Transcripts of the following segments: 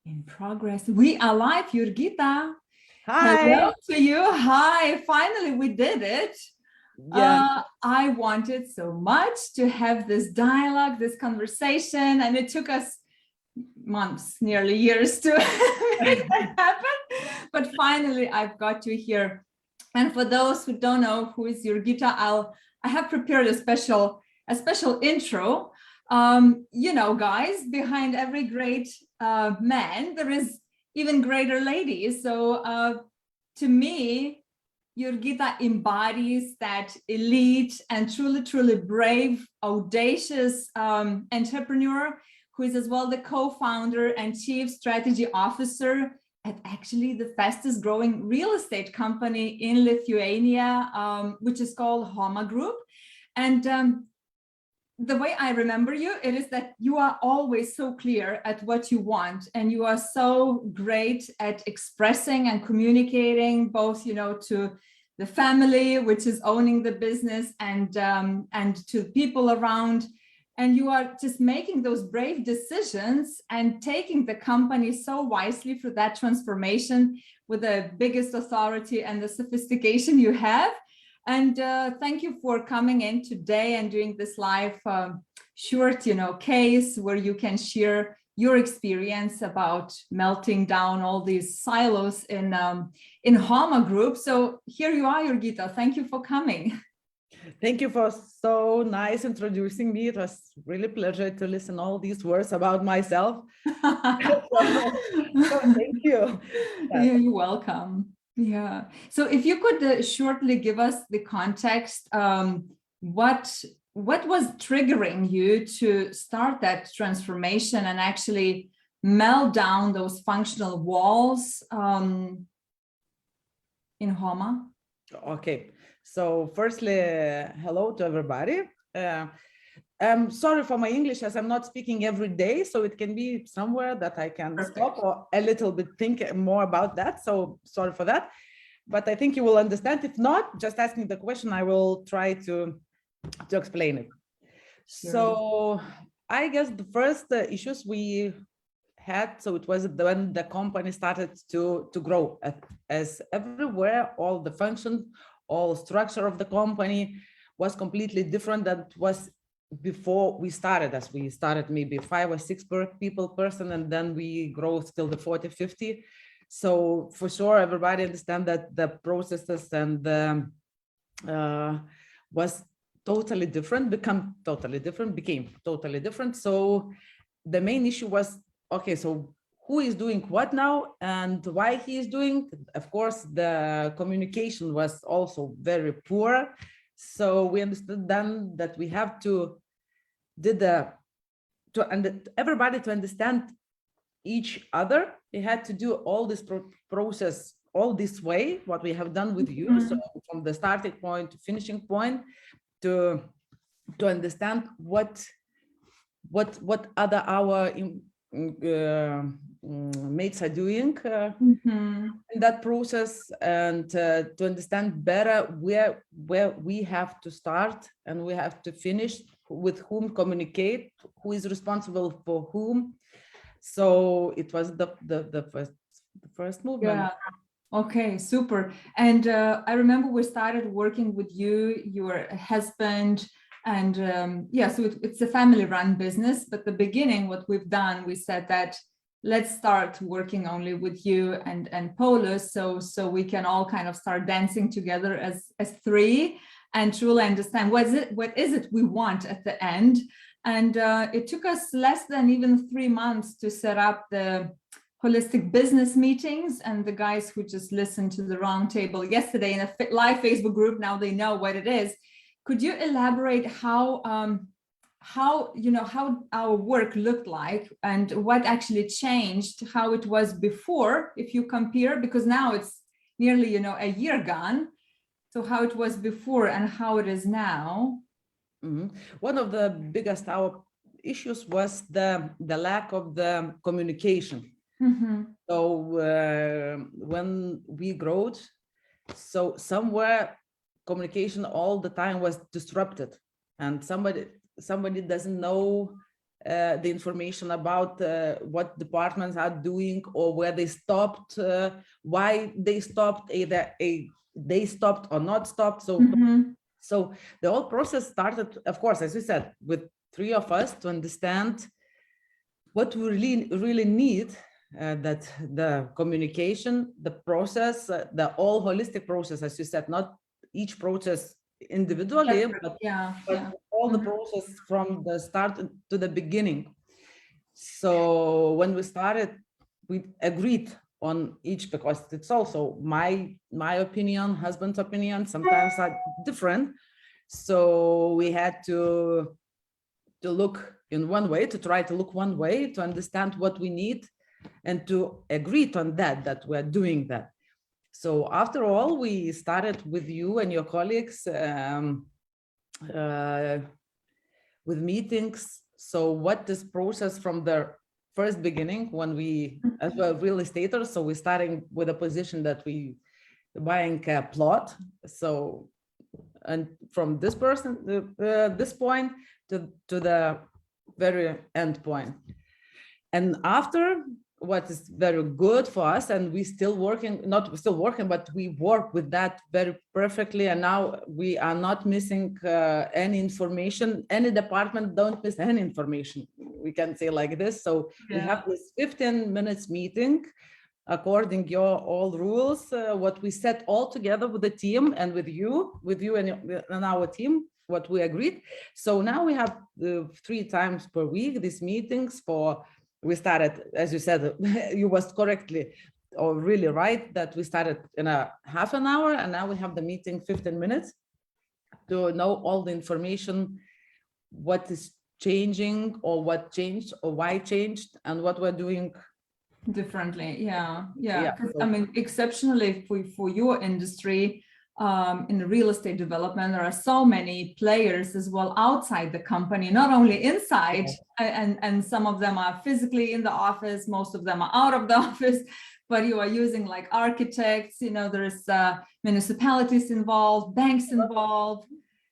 In progress. We are live, Jurgita. Hi. Hello to you. Hi. Finally, we did it. Yeah. I wanted so much to have this dialogue, this conversation, and it took us months, nearly years to make that happen. But finally, I've got you here. And for those who don't know who is Jurgita, I have prepared a special intro. You know, guys, behind every great man, there is even greater ladies. So to me, Jurgita embodies that elite and truly brave, audacious entrepreneur who is as well the co-founder and chief strategy officer at actually the fastest growing real estate company in Lithuania, which is called HOMA Group. And the way I remember you, it is that you are always so clear at what you want, and you are so great at expressing and communicating both, you know, to the family, which is owning the business, and to people around. And you are just making those brave decisions and taking the company so wisely through that transformation with the biggest authority and the sophistication you have. And thank you for coming in today and doing this live short, you know, case where you can share your experience about melting down all these silos in HOMA Group. So here you are, Jurgita. Thank you for coming. Thank you for so nice introducing me. It was really a pleasure to listen all these words about myself. So thank you. Yeah, you're welcome. Yeah. So if you could shortly give us the context, what was triggering you to start that transformation and actually melt down those functional walls in HOMA? Okay. So firstly, hello to everybody. I'm sorry for my English, as I'm not speaking every day, so it can be somewhere that I can stop or a little bit think more about that. So sorry for that, but I think you will understand. If not, just ask me the question. I will try to explain it. So I guess the first issues we had, so it was when the company started to grow, as everywhere, all the functions, all structure of the company was completely different than it was before we started. As we started maybe 5 or 6 people person, and then we grow till the 40, 50. So for sure, everybody understand that the processes and was totally different, became totally different. So the main issue was, okay, so who is doing what now and why he is doing? Of course, the communication was also very poor. So we understood then that we have to everybody to understand each other. We had to do all this process all this way, what we have done with you. So from the starting point to finishing point, to understand what other our mates are doing in that process, and to understand better where we have to start and we have to finish, with whom communicate, who is responsible for whom. So it was the first movement. Yeah. Okay, super. And I remember we started working with you, your husband, and yeah, so it's a family-run business. But the beginning, what we've done, we said that let's start working only with you and Paulus, so we can all kind of start dancing together as 3 and truly understand what is it we want at the end. And it took us less than even 3 months to set up the holistic business meetings, and the guys who just listened to the roundtable yesterday in a live Facebook group, now they know what it is. Could you elaborate how our work looked like and what actually changed, how it was before, if you compare, because now it's nearly, you know, a year gone. So how it was before and how it is now? One of the biggest our issues was the lack of the communication. So when we grew, so somewhere communication all the time was disrupted, and somebody doesn't know the information about what departments are doing or where they stopped, why they stopped, either they stopped or not stopped. So, so the whole process started, of course, as you said, with 3 of us to understand what we really need, that the communication, the process, the all holistic process, as you said, not each process individually, but all the process from the start to the beginning. So when we started, we agreed on each, because it's also my opinion, husband's opinion, sometimes are different. So we had to look in one way, to try to look one way, to understand what we need, and to agree on that we're doing that. So after all, we started with you and your colleagues with meetings. So what this process from the first beginning, when we, as well real estaters, so we're starting with a position that we buying a plot. So, and from this this point to the very end point. And after, what is very good for us, and we still working, not still working, but we work with that very perfectly. And now we are not missing any information. Any department don't miss any information. We can say like this. So we have this 15 minutes meeting according your all rules, what we set all together with the team and with you and our team, what we agreed. So now we have 3 times per week these meetings. For we started, as you said, you was correctly or really right that we started in a half an hour, and now we have the meeting 15 minutes to know all the information, what is changing or what changed or why changed and what we're doing differently. I mean, exceptionally for your industry, in the real estate development, there are so many players as well outside the company, not only inside, and some of them are physically in the office, most of them are out of the office, but you are using like architects, you know, there's municipalities involved, banks involved,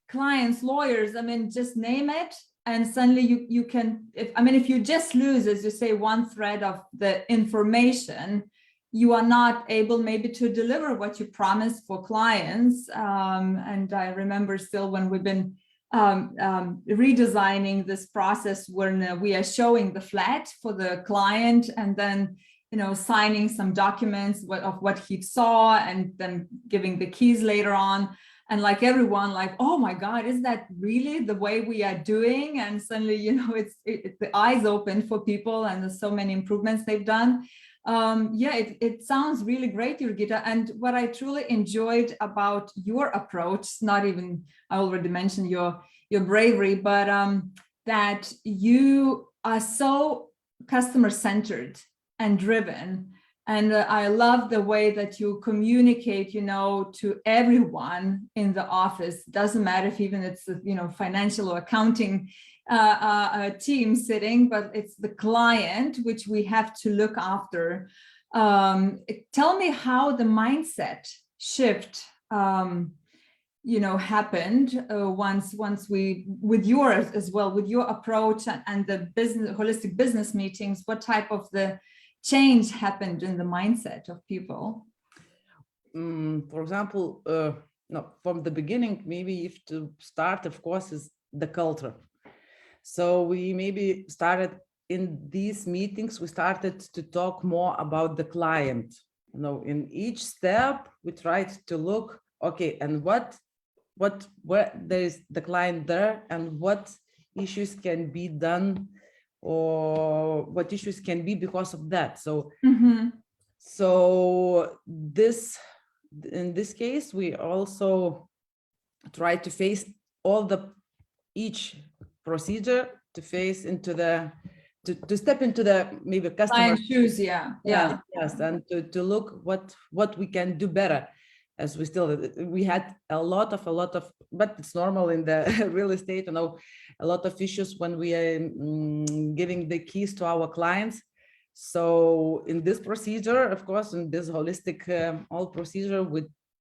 clients, lawyers, I mean, just name it. And suddenly you can, if you just lose, as you say, one thread of the information, you are not able maybe to deliver what you promised for clients. And I remember still when we've been redesigning this process, when we are showing the flat for the client and then, you know, signing some documents of what he saw and then giving the keys later on. And like everyone, like, oh my God, is that really the way we are doing? And suddenly, you know, the eyes open for people, and there's so many improvements they've done. It sounds really great, Jurgita. And what I truly enjoyed about your approach, not even, I already mentioned your bravery, but that you are so customer-centered and driven. And I love the way that you communicate, you know, to everyone in the office. Doesn't matter if even it's, you know, financial or accounting team sitting, but it's the client which we have to look after. Tell me how the mindset shift, you know, happened once we, with yours as well, with your approach and the holistic business meetings. What type of the change happened in the mindset of people? For example, from the beginning, maybe if to start, of course, is the culture. So we maybe started in these meetings, we started to talk more about the client. You know, in each step, we tried to look, okay, and where there is the client there, and what issues can be done, or what issues can be because of that. So, so in this case, we also try to face each procedure, to face into to step into the maybe customer shoes, yes, and to look what we can do better. As we had a lot of, but it's normal in the real estate, you know, a lot of issues when we are giving the keys to our clients. So in this procedure, of course, in this holistic all procedure,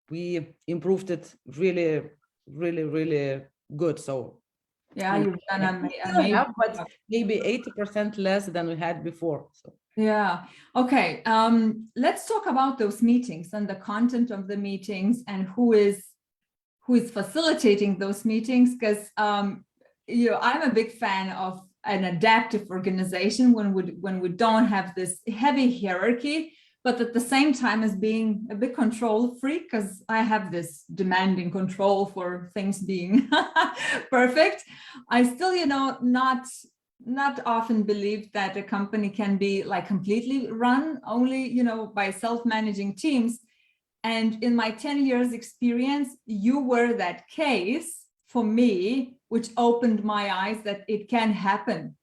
we improved it really good. So Yeah, And you've done we still amazing. have, but maybe 80% less than we had before. So. Yeah. Okay. Let's talk about those meetings and the content of the meetings and who is facilitating those meetings. Because you know, I'm a big fan of an adaptive organization when we don't have this heavy hierarchy, but at the same time as being a bit control freak, because I have this demanding control for things being perfect. I still, you know, not often believe that a company can be like completely run only, you know, by self-managing teams. And in my 10 years experience, you were that case for me, which opened my eyes that it can happen.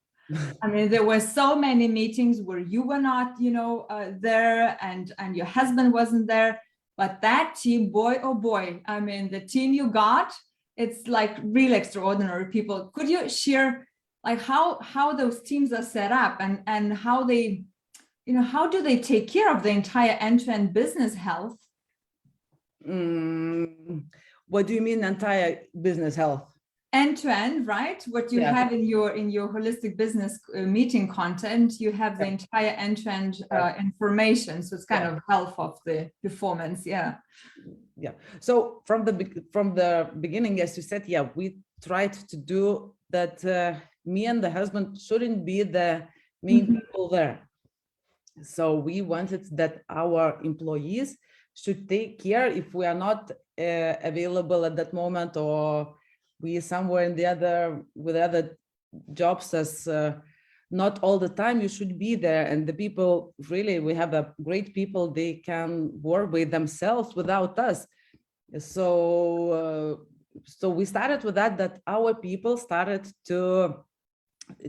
I mean, there were so many meetings where you were not, you know, there, and your husband wasn't there. But that team, boy, oh boy, I mean, the team you got, it's like real extraordinary people. Could you share like how those teams are set up and how they, you know, how do they take care of the entire end-to-end business health? What do you mean entire business health? End-to-end, right? What you have in your holistic business meeting content, you have the entire end-to-end information. So it's kind of health of the performance. Yeah. So from the beginning, as you said, we tried to do that. Me and the husband shouldn't be the main people there. So we wanted that our employees should take care if we are not available at that moment, or we somewhere in the other with other jobs, as not all the time you should be there. And the people, really, we have a great people, they can work with themselves without us. So so we started with that our people started to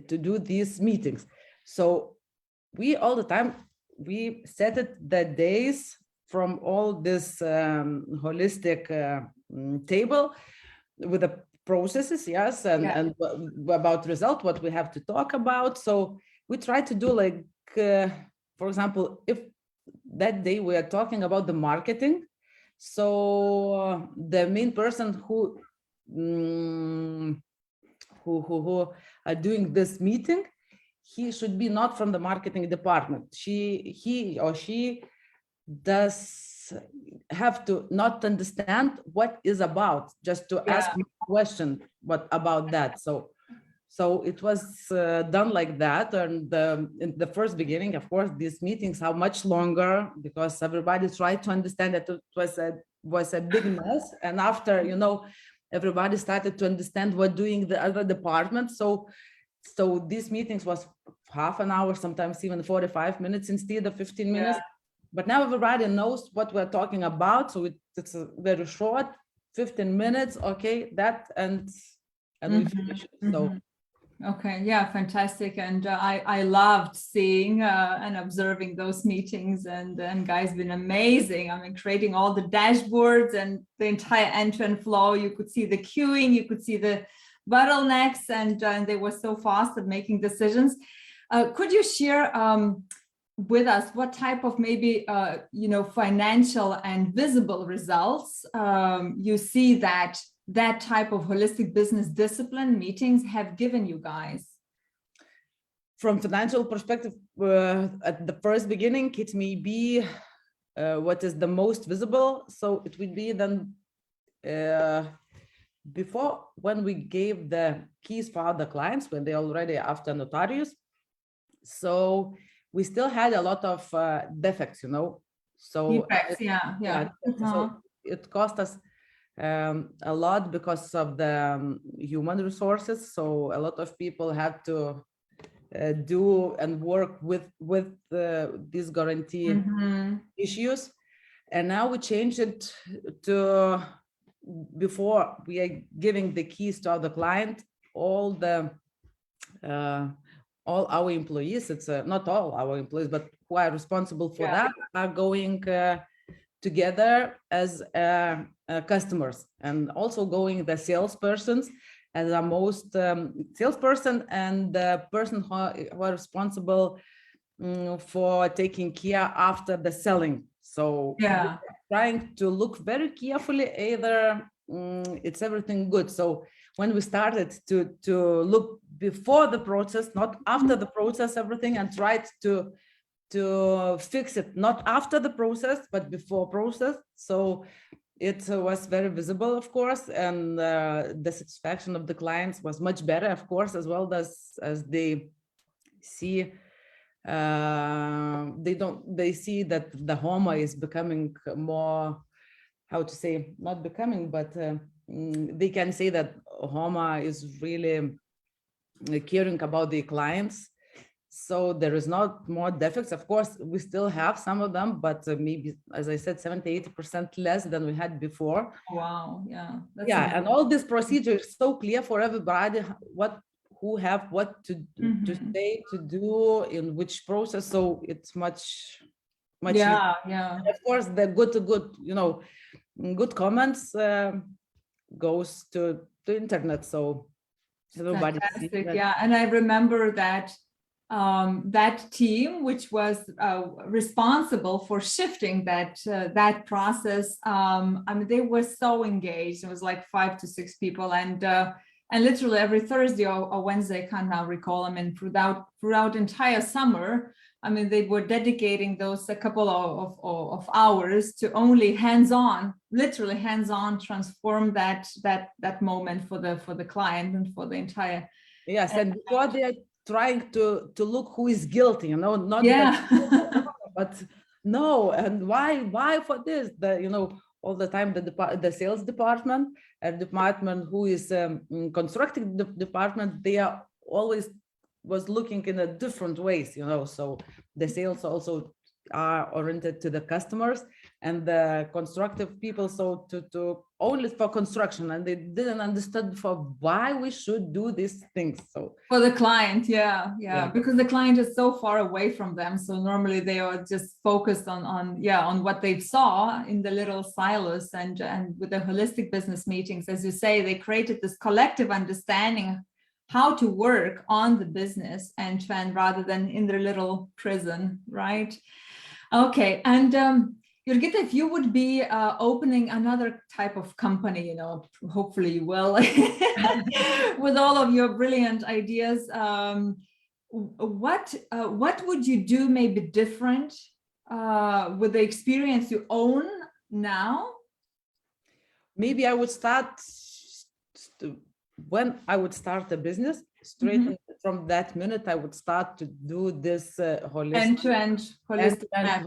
do these meetings. So we all the time, we set it the days from all this holistic table with the processes, and about result, what we have to talk about. So we try to do like, for example, if that day we are talking about the marketing, so the main person who are doing this meeting, he should be not from the marketing department. He or she does have to not understand what is about, just to ask a question what about that. So it was done like that. And in the first beginning, of course, these meetings are much longer because everybody tried to understand that it was a big mess. And after, you know, everybody started to understand what doing the other departments. So these meetings was half an hour, sometimes even 45 minutes instead of 15 minutes. But now everybody knows what we're talking about. So it's a very short, 15 minutes. Okay, that and we finish it. So. Okay, yeah, fantastic. And I loved seeing and observing those meetings, and guys, been amazing. I mean, creating all the dashboards and the entire end-to-end flow. You could see the queuing, you could see the bottlenecks, and they were so fast at making decisions. Could you share with us what type of maybe you know, financial and visible results you see that type of holistic business discipline meetings have given you guys? From financial perspective, at the first beginning, it may be what is the most visible. So it would be then before, when we gave the keys for other clients, when they already after notarius. So we still had a lot of defects, you know. So defects, so it cost us a lot because of the human resources. So a lot of people had to do and work with these guarantee issues. And now we changed it to, before we are giving the keys to the client, all our employees, it's not all our employees, but who are responsible for that, are going together as customers, and also going the salespersons as a most salesperson and the person who are responsible for taking care after the selling. So trying to look very carefully, either it's everything good. So when we started to look before the process, not after the process, everything, and tried to fix it, not after the process, but before process. So it was very visible, of course, and the satisfaction of the clients was much better, of course, as well as they see they see that the HOMA is becoming more, how to say, not becoming, but they can say that HOMA is really caring about the clients. So there is not more defects. Of course, we still have some of them, but maybe, as I said, 70–80% less than we had before. Wow, yeah. That's amazing. And all this procedure is so clear for everybody, who have what to say, to do, in which process. So it's much yeah, easier. yeah. And of course, the good comments goes to the internet. So everybody sees that. Yeah, and I remember that that team, which was responsible for shifting that process, I mean, they were so engaged. It was like 5 to 6 people, and literally every Thursday or Wednesday, I can't now recall. I mean, throughout entire summer, I mean, they were dedicating those a couple of hours to only hands-on, literally hands-on, transform that moment for the client and for the entire. Yes, and before they are trying to look who is guilty, not yeah. but no, and why for this? All the time the sales department, a department who is constructing the department, they are always was looking in a different ways, so the sales also are oriented to the customers, and the constructive people so to only for construction, and they didn't understand for why we should do these things. So for the client, yeah, because the client is so far away from them, so normally they are just focused on what they saw in the little silos, and with the holistic business meetings, as you say, they created this collective understanding how to work on the business and rather than in their little prison, right? Okay, and Jurgita, if you would be opening another type of company, hopefully you will, with all of your brilliant ideas, what would you do maybe different with the experience you own now? Maybe I would start when I would start a business, straight from that minute, I would start to do this holistic end-to-end holistic map.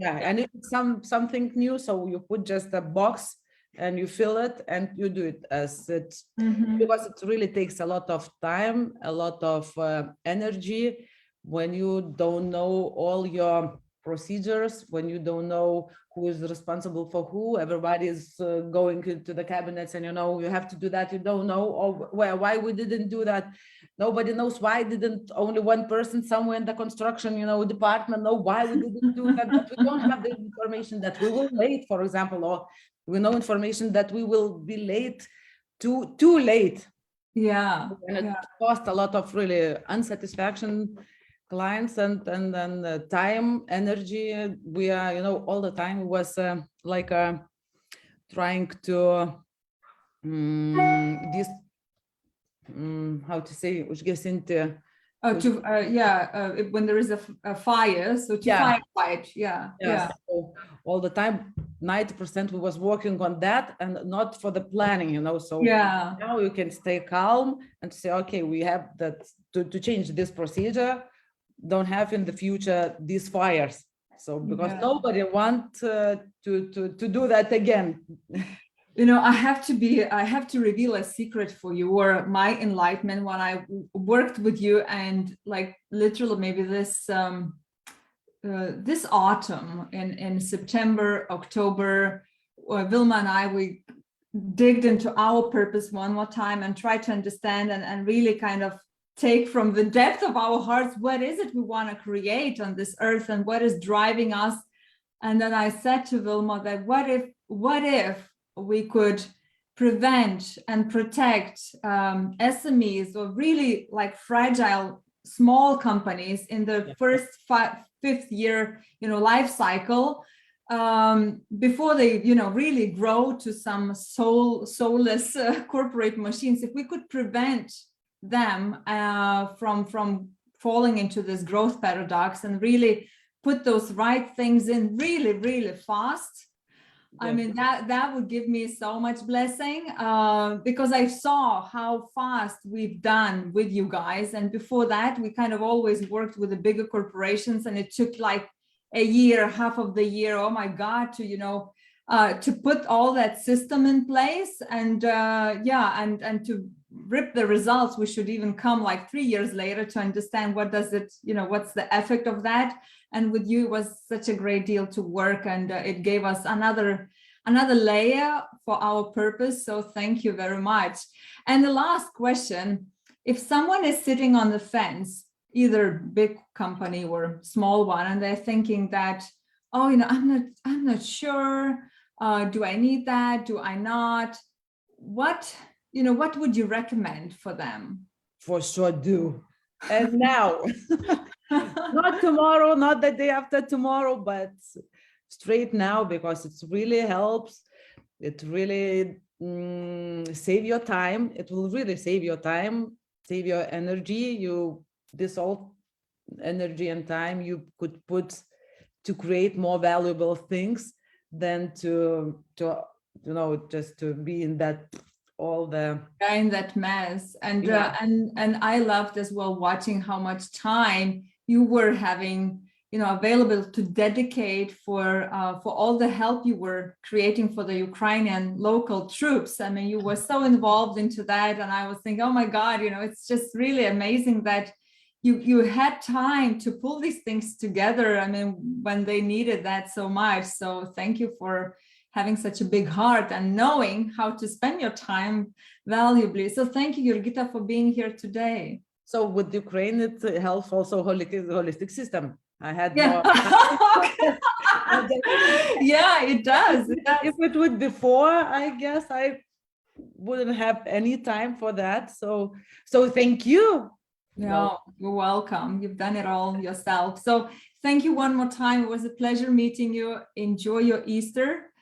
And it's something new. So you put just a box and you fill it and you do it as it, because it really takes a lot of time, a lot of energy when you don't know all your procedures, when you don't know who is responsible for who. Everybody is going into the cabinets and you have to do that, you don't know, or why we didn't do that. Nobody knows why didn't only one person somewhere in the construction department know why we didn't do that. But we don't have the information that we will late, for example, or we know information that we will be late, too late. And it cost a lot of really unsatisfaction clients, and time, energy. We are all the time was like trying to this how to say užgesinti. When there is a fire, so to firefight. So all the time 90% we was working on that and not for the planning, so now you can stay calm and say, okay, we have that to change this procedure, don't have in the future these fires. So because nobody want to do that again. I have to reveal a secret for you, or my enlightenment when I worked with you, and like literally maybe this this autumn in September, October, Vilma and I, we digged into our purpose one more time and tried to understand and really kind of take from the depth of our hearts, what is it we want to create on this earth and what is driving us. And then I said to Vilma that what if we could prevent and protect SMEs, or really like fragile small companies in the first 5th year life cycle, before they, really grow to some soulless corporate machines, if we could prevent them from falling into this growth paradox and really put those right things in really, really fast. I mean, that would give me so much blessing, because I saw how fast we've done with you guys. And before that, we kind of always worked with the bigger corporations, and it took like a year, half of the year, oh my God, to put all that system in place. And and to rip the results, we should even come like 3 years later to understand what does it, what's the effect of that. And with you, it was such a great deal to work, and it gave us another layer for our purpose. So thank you very much. And the last question, if someone is sitting on the fence, either big company or small one, and they're thinking that, oh, I'm not sure, do I need that? Do I not? What would you recommend for them? For sure do. And now, not tomorrow, not the day after tomorrow, but straight now, because it really helps. It really save your time. It will really save your time, save your energy. This all energy and time you could put to create more valuable things than to just to be in that in that mess. And and I loved as well watching how much time you were having available to dedicate for all the help you were creating for the Ukrainian local troops. I mean, you were so involved into that, and I was thinking, oh my God, it's just really amazing that you had time to pull these things together. I mean, when they needed that so much. So thank you for having such a big heart and knowing how to spend your time valuably. So thank you, Jurgita, for being here today. So with Ukraine, it helps also holistic system. I had more. Yeah, it does. If it would before, I guess I wouldn't have any time for that. So thank you. No, you're welcome. You've done it all yourself. So thank you one more time. It was a pleasure meeting you. Enjoy your Easter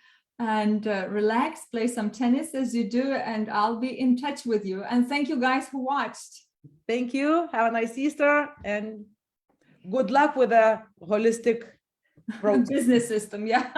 and relax, play some tennis as you do, and I'll be in touch with you. And thank you guys who watched. Thank you. Have a nice Easter and good luck with a holistic business system. Yeah.